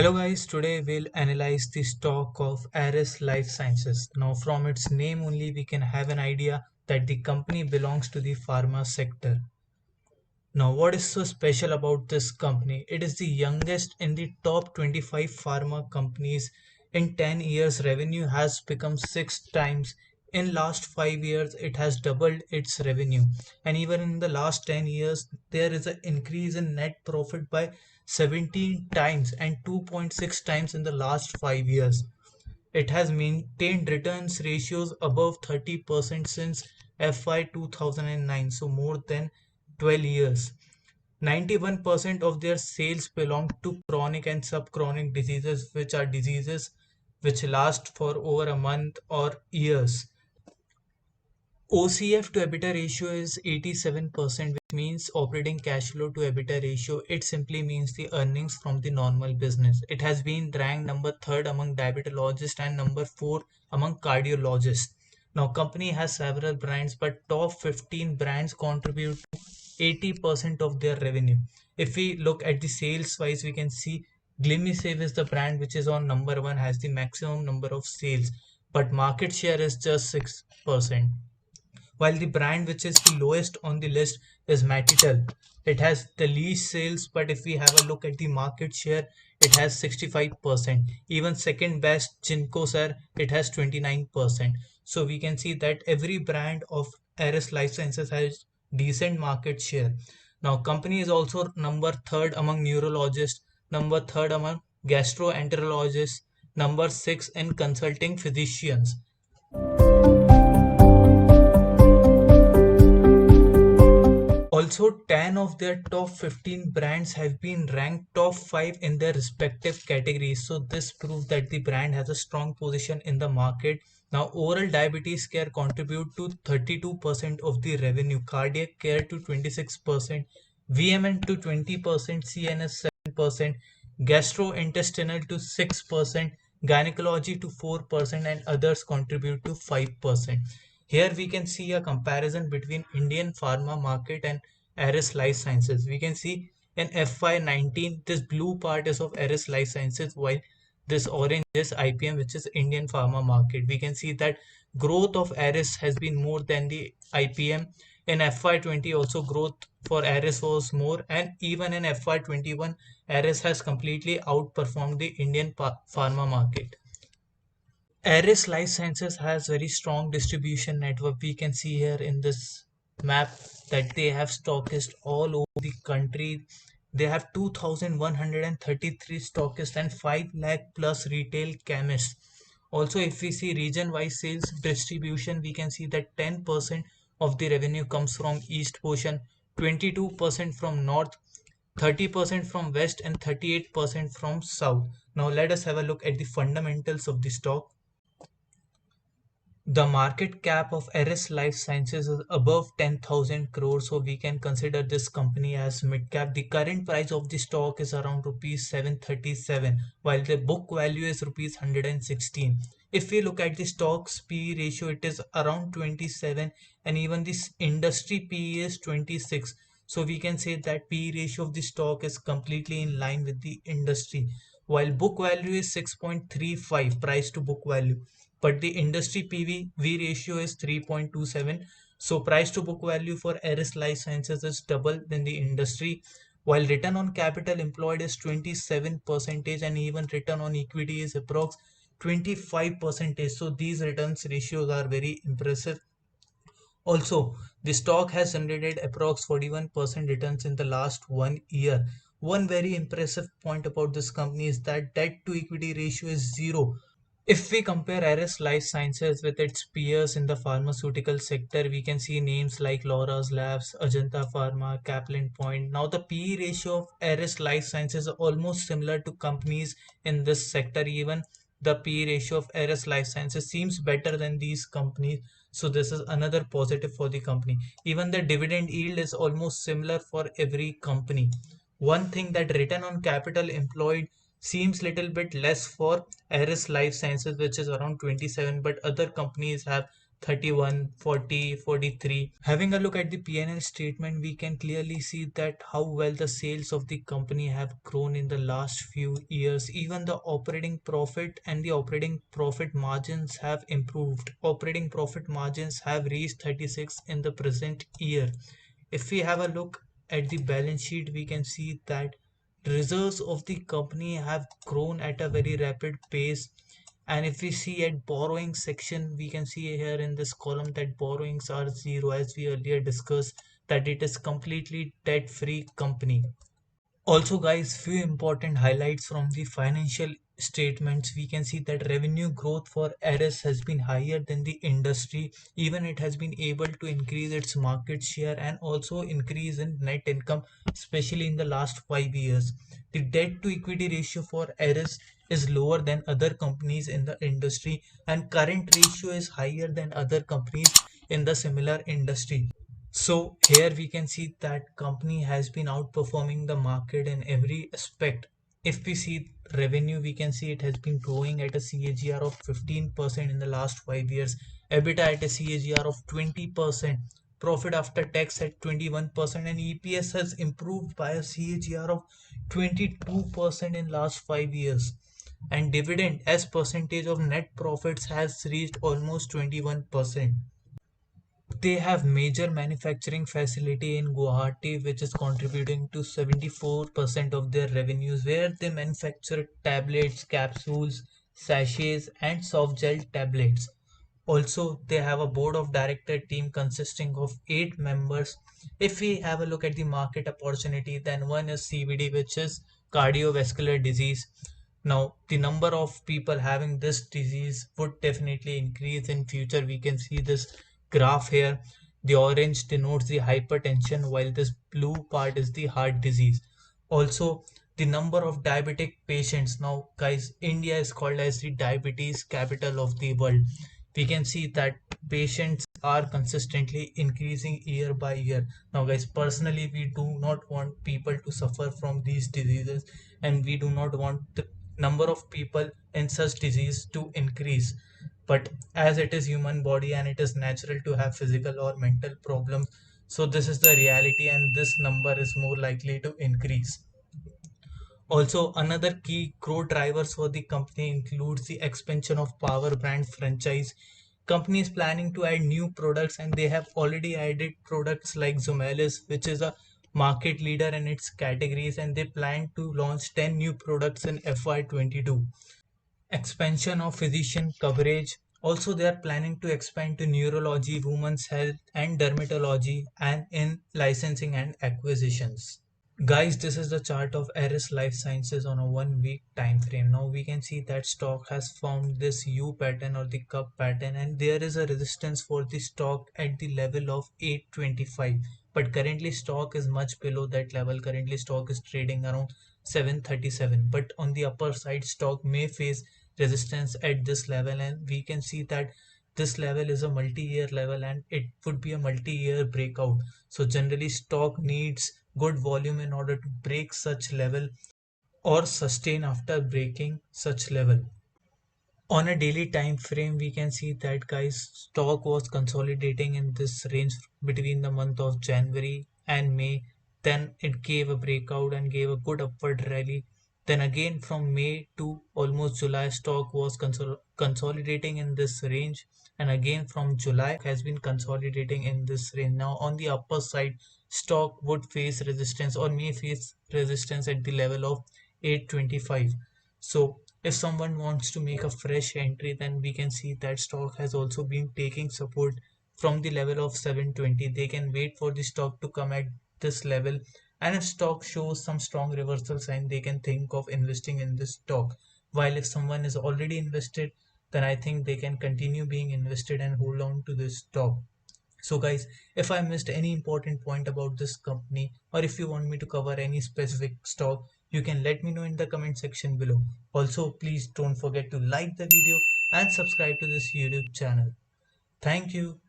Hello guys, today we'll analyze the stock of Ares Life Sciences. Now from its name only we can have an idea that the company belongs to the pharma sector. Now what is so special about this company? It is the youngest in the top 25 pharma companies. In 10 years revenue has become 6 times. In last 5 years it has doubled its revenue, and even in the last 10 years there is an increase in net profit by 17 times and 2.6 times in the last 5 years. It has maintained returns ratios above 30% since FY 2009, so more than 12 years. 91% of their sales belong to chronic and subchronic diseases, which are diseases which last for over a month or years. OCF to EBITDA ratio is 87%, which means operating cash flow to EBITDA ratio. It simply means the earnings from the normal business. It has been ranked number 3rd among diabetologists and number 4 among cardiologists. Now, company has several brands, but top 15 brands contribute to 80% of their revenue. If we look at the sales wise, we can see Glimisave is the brand which is on number 1, has the maximum number of sales, but market share is just 6%, while the brand which is the lowest on the list is Matitel. It has the least sales, but if we have a look at the market share, it has 65%. Even second best Chincosar, it has 29%. So we can see that every brand of Ares Life Sciences has decent market share. Now company is also number 3rd among neurologists, number 3rd among gastroenterologists, number 6 in consulting physicians. Also, 10 of their top 15 brands have been ranked top 5 in their respective categories. So, this proves that the brand has a strong position in the market. Now, oral diabetes care contribute to 32% of the revenue, cardiac care to 26%, VMN to 20%, CNS 7%, gastrointestinal to 6%, gynecology to 4%, and others contribute to 5%. Here we can see a comparison between Indian pharma market and Ares Life Sciences. We can see in FY19 this blue part is of Ares Life Sciences, while this orange is IPM, which is Indian pharma market. We can see that growth of Ares has been more than the IPM. In FY20 also growth for Ares was more, and even in FY21 Ares has completely outperformed the Indian pharma market. Ares Life Sciences has very strong distribution network. We can see here in this map that they have stockists all over the country. They have 2,133 stockists and 5 lakh plus retail chemists. Also, if we see region-wise sales distribution, we can see that 10% of the revenue comes from East portion, 22% from North, 30% from West, and 38% from South. Now let us have a look at the fundamentals of the stock. The market cap of Eris Life Sciences is above 10,000 crores, so we can consider this company as mid cap. The current price of the stock is around rupees 737, while the book value is rupees 116. If we look at the stock's PE ratio, it is around 27, and even this industry PE is 26. So we can say that PE ratio of the stock is completely in line with the industry, while book value is 6.35 price to book value, but the industry PV ratio is 3.27. So price to book value for Eris Life Sciences is double than the industry, while return on capital employed is 27% and even return on equity is approx 25%. So these returns ratios are very impressive. Also, the stock has generated approx 41% returns in the last 1 year. One very impressive point about this company is that debt to equity ratio is zero. If we compare Eris Life Sciences with its peers in the pharmaceutical sector, we can see names like Laura's Labs, Ajanta Pharma, Kaplan Point. Now, the PE ratio of Eris Life Sciences is almost similar to companies in this sector. Even the PE ratio of Eris Life Sciences seems better than these companies. So, this is another positive for the company. Even the dividend yield is almost similar for every company. One thing that return on capital employed seems little bit less for Eris Life Sciences, which is around 27, but other companies have 31, 40, 43. Having a look at the P&L statement, we can clearly see that how well the sales of the company have grown in the last few years. Even the operating profit and the operating profit margins have improved. Operating profit margins have reached 36 in the present year. If we have a look at the balance sheet, we can see that reserves of the company have grown at a very rapid pace. And if we see at borrowing section, we can see here in this column that borrowings are zero, as we earlier discussed, that it is completely debt free company. Also, guys, few important highlights from the financial statements. We can see that revenue growth for Eris has been higher than the industry. Even it has been able to increase its market share and also increase in net income, especially in the last 5 years. The debt to equity ratio for Eris is lower than other companies in the industry, and current ratio is higher than other companies in the similar industry. So here we can see that company has been outperforming the market in every aspect. If we see revenue, we can see it has been growing at a CAGR of 15% in the last 5 years, EBITDA at a CAGR of 20%, profit after tax at 21%, and EPS has improved by a CAGR of 22% in last 5 years. And dividend as percentage of net profits has reached almost 21%. They have major manufacturing facility in Guwahati, which is contributing to 74% of their revenues, where they manufacture tablets, capsules, sachets, and soft gel tablets. Also, they have a board of director team consisting of 8 members. If we have a look at the market opportunity, then one is CVD, which is cardiovascular disease. Now, the number of people having this disease would definitely increase in future. We can see this graph here. The orange denotes the hypertension, while this blue part is the heart disease. Also, the number of diabetic patients. Now, guys, India is called as the diabetes capital of the world. We can see that patients are consistently increasing year by year. Now, guys, personally, we do not want people to suffer from these diseases, and we do not want the number of people in such disease to increase. But as it is human body and it is natural to have physical or mental problems, so this is the reality, and this number is more likely to increase. Also, another key growth drivers for the company includes the expansion of power brand franchise. Company is planning to add new products, and they have already added products like Zomelis, which is a market leader in its categories, and they plan to launch 10 new products in FY22. Expansion of physician coverage. Also, they are planning to expand to neurology, women's health, and dermatology, and in licensing and acquisitions. Guys, this is the chart of Eris Life Sciences on a 1 week time frame. Now we can see that stock has formed this U pattern or the cup pattern, and there is a resistance for the stock at the level of 825. But currently stock is much below that level. Currently stock is trading around 737. But on the upper side, stock may face resistance at this level, and we can see that this level is a multi-year level and it would be a multi-year breakout. So generally stock needs good volume in order to break such level or sustain after breaking such level. On a daily time frame, we can see that, guys, stock was consolidating in this range between the month of January and May. Then it gave a breakout and gave a good upward rally. Then again from May to almost July, stock was consolidating in this range, and again from July has been consolidating in this range. Now on the upper side, stock would face resistance or may face resistance at the level of 825. So if someone wants to make a fresh entry, then we can see that stock has also been taking support from the level of 720. They can wait for the stock to come at this level, and if stock shows some strong reversal sign, they can think of investing in this stock. While if someone is already invested, then I think they can continue being invested and hold on to this stock. So guys, if I missed any important point about this company, or if you want me to cover any specific stock, you can let me know in the comment section below. Also, please don't forget to like the video and subscribe to this YouTube channel. Thank you.